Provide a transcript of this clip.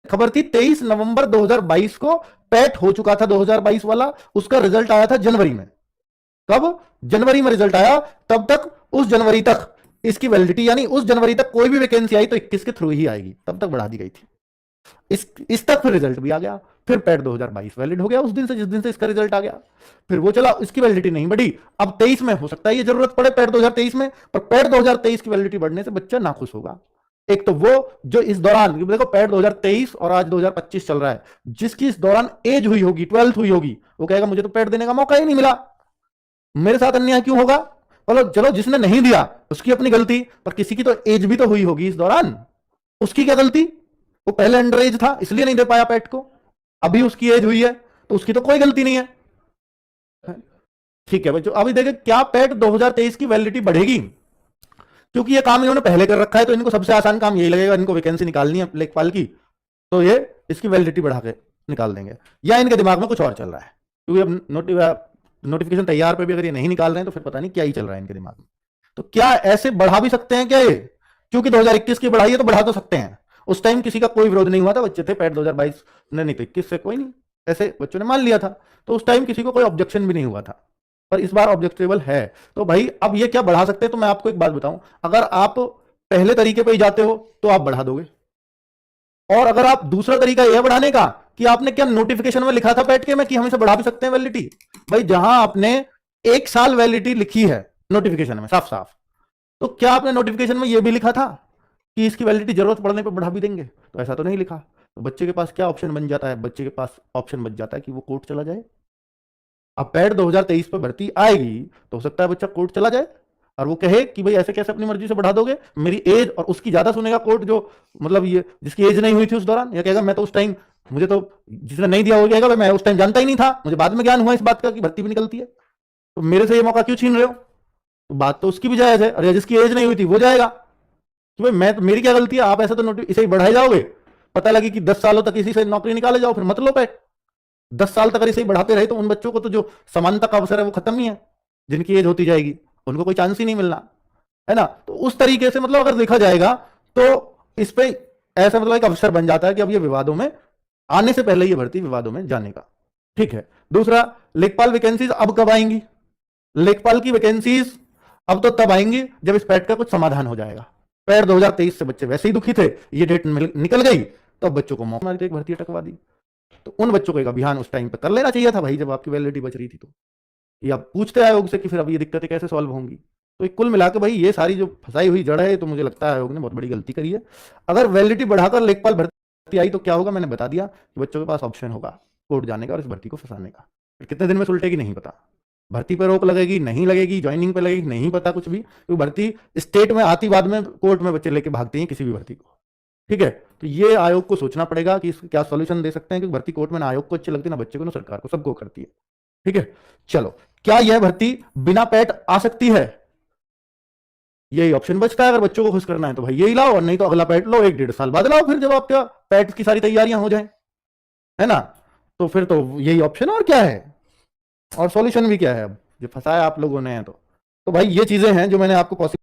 खबर थी 23 नवंबर 2022 को पैट हो चुका था 2022 वाला, उसका रिजल्ट आया था जनवरी में। कब? जनवरी में रिजल्ट आया। तब तक, उस जनवरी तक इसकी वैलिडिटी, यानी उस जनवरी तक कोई भी वैकेंसी आई तो 21 के थ्रू ही आएगी, तब तक बढ़ा दी गई थी। इस तक फिर रिजल्ट भी आ गया। फिर पैट 2022 वैलिड हो गया उस दिन से, जिस दिन से इसका रिजल्ट आ गया। फिर वो चला, इसकी वैलिडिटी नहीं बढ़ी। अब 23 में हो सकता है ये जरूरत पड़े पैट 2023 में, पर पैट 2023 की वैलिडिटी बढ़ने से बच्चा नाखुश होगा। एक तो वो जो इस दौरान, देखो पैट 2023 और आज 2025 चल रहा है, जिसकी इस दौरान एज हुई होगी, 12th हुई होगी, वो कहेगा मुझे तो पैट देने का मौका ही नहीं मिला, मेरे साथ अन्याय क्यों होगा। बोलो चलो, जिसने नहीं दिया उसकी अपनी गलती, पर किसी की तो एज भी तो हुई होगी इस दौरान, उसकी क्या गलती? वो पहले अंडर एज था इसलिए नहीं दे पाया पैट को, अभी उसकी एज हुई है तो उसकी तो कोई गलती नहीं है। ठीक है बच्चों, अभी देखें क्या पैट 2023 की वैलिडिटी बढ़ेगी? क्योंकि ये काम इन्होंने पहले कर रखा है तो इनको सबसे आसान काम यही लगेगा, इनको वैकेंसी निकालनी है लेखपाल की, तो ये इसकी वैलिडिटी बढ़ा के निकाल देंगे। या इनके दिमाग में कुछ और चल रहा है, क्योंकि अब नोटिफिकेशन तैयार पे भी अगर ये नहीं निकाल रहे हैं तो फिर पता नहीं क्या ही चल रहा है इनके दिमाग में। तो क्या ऐसे बढ़ा भी सकते हैं क्या ये? क्योंकि 2021 की बढ़ाई है तो बढ़ा तो सकते हैं। उस टाइम किसी का कोई विरोध नहीं हुआ था, बच्चे थे पैट 2022 नहीं तो 21 से कोई नहीं, ऐसे बच्चों ने मान लिया था, तो उस टाइम किसी को कोई ऑब्जेक्शन भी नहीं हुआ था। पर इस बार ऑब्जेक्टेबल है, तो भाई अब ये क्या बढ़ा सकते हैं? तो मैं आपको एक बात बताऊं, अगर आप पहले तरीके पे ही जाते हो तो आप बढ़ा दोगे, और अगर आप दूसरा तरीका यह बढ़ाने का कि आपने क्या नोटिफिकेशन में लिखा था पैट के में कि हम इसे बढ़ा भी सकते हैं वैलिडिटी, भाई जहां आपने 1 साल वैलिडिटी लिखी है नोटिफिकेशन में साफ साफ, तो क्या आपने नोटिफिकेशन में यह भी लिखा था कि इसकी वैलिडिटी जरूरत पड़ने पर बढ़ा भी देंगे? तो ऐसा तो नहीं लिखा। तो बच्चे के पास क्या ऑप्शन बन जाता है? बच्चे के पास ऑप्शन बच जाता है कि वो कोर्ट चला जाए। अब पैट 2023 पर भर्ती आएगी तो हो सकता है बच्चा कोर्ट चला जाए और वो कहे कि भाई ऐसे कैसे अपनी मर्जी से बढ़ा दोगे, मेरी एज, और उसकी ज्यादा सुनेगा कोर्ट, जो मतलब ये जिसकी एज नहीं हुई थी उस दौरान, ये कहेगा मैं तो उस टाइम, मुझे तो जिसने नहीं दिया वो कहेगा मैं उस टाइम जानता ही नहीं था, मुझे बाद में ज्ञान हुआ इस बात का कि भर्ती भी निकलती है, तो मेरे से ये मौका क्यों छीन रहे हो? तो बात तो उसकी भी जायज है, और जिसकी एज नहीं हुई थी वो जाएगा कि भाई मैं तो, मेरी क्या गलती है, आप ऐसा तो इसे ही बढ़ाई जाओगे, पता लगे कि 10 सालों तक इसी से नौकरी निकाले जाओ, फिर मत लो पैट। 10 साल तक अगर इसे ही बढ़ाते रहे तो उन बच्चों को तो जो समानता का अवसर है वो खत्म ही है, जिनकी एज होती जाएगी उनको कोई चांस ही नहीं मिलना है ना। तो उस तरीके से मतलब अगर देखा जाएगा तो इस पे ऐसा मतलब एक अवसर बन जाता है कि अब ये विवादों में आने से पहले ये भर्ती विवादों में जाने का। ठीक है, दूसरा, लेखपाल वैकेंसीज अब कब आएंगी? लेखपाल की वैकेंसीज अब तो तब आएंगी जब इस पैट का कुछ समाधान हो जाएगा। पैट 2023 से बच्चे वैसे ही दुखी थे, ये डेट निकल गई तो बच्चों को मौका मारी, एक भर्ती अटकवा दी। तो उन बच्चों को एक अभियान उस टाइम पर कर लेना चाहिए था भाई, जब आपकी वैलिडिटी बच रही थी। तो ये आप पूछते आयोग से कि फिर अब ये दिक्कतें कैसे सॉल्व होंगी। तो कुल मिलाकर भाई ये सारी जो फंसाई हुई जड़ है, तो मुझे लगता है आयोग ने बहुत बड़ी गलती करी है। अगर वैलिडिटी बढ़ाकर लेखपाल भर्ती आई तो क्या होगा, मैंने बता दिया कि बच्चों के पास ऑप्शन होगा कोर्ट जाने का और इस भर्ती को फंसाने का। फिर कितने दिन में सुलटेगी नहीं पता, भर्ती पर रोक लगेगी नहीं लगेगी, ज्वाइनिंग पे लगेगी नहीं पता कुछ भी, क्योंकि भर्ती स्टेट में आती बाद में, कोर्ट में बच्चे लेके भागते हैं किसी भी भर्ती को। ठीक है, तो ये आयोग को सोचना पड़ेगा कि इसका क्या सॉल्यूशन दे सकते हैं, क्योंकि भर्ती कोर्ट में ना आयोग को अच्छी लगती, ना बच्चे को, ना सरकार को, सबको करती है। ठीक है, चलो, क्या यह भर्ती बिना पैट आ सकती है? यही ऑप्शन बचता है, अगर बच्चों को खुश करना है तो भाई यही लाओ, और नहीं तो अगला पैट लो 1-1.5 साल बाद लाओ, फिर जब आपका पैट की सारी तैयारियां हो जाए, है ना। तो फिर तो यही ऑप्शन है, और क्या है, और सॉल्यूशन भी क्या है? अब जो फंसाया आप लोगों ने है तो भाई ये चीजें हैं जो मैंने आपको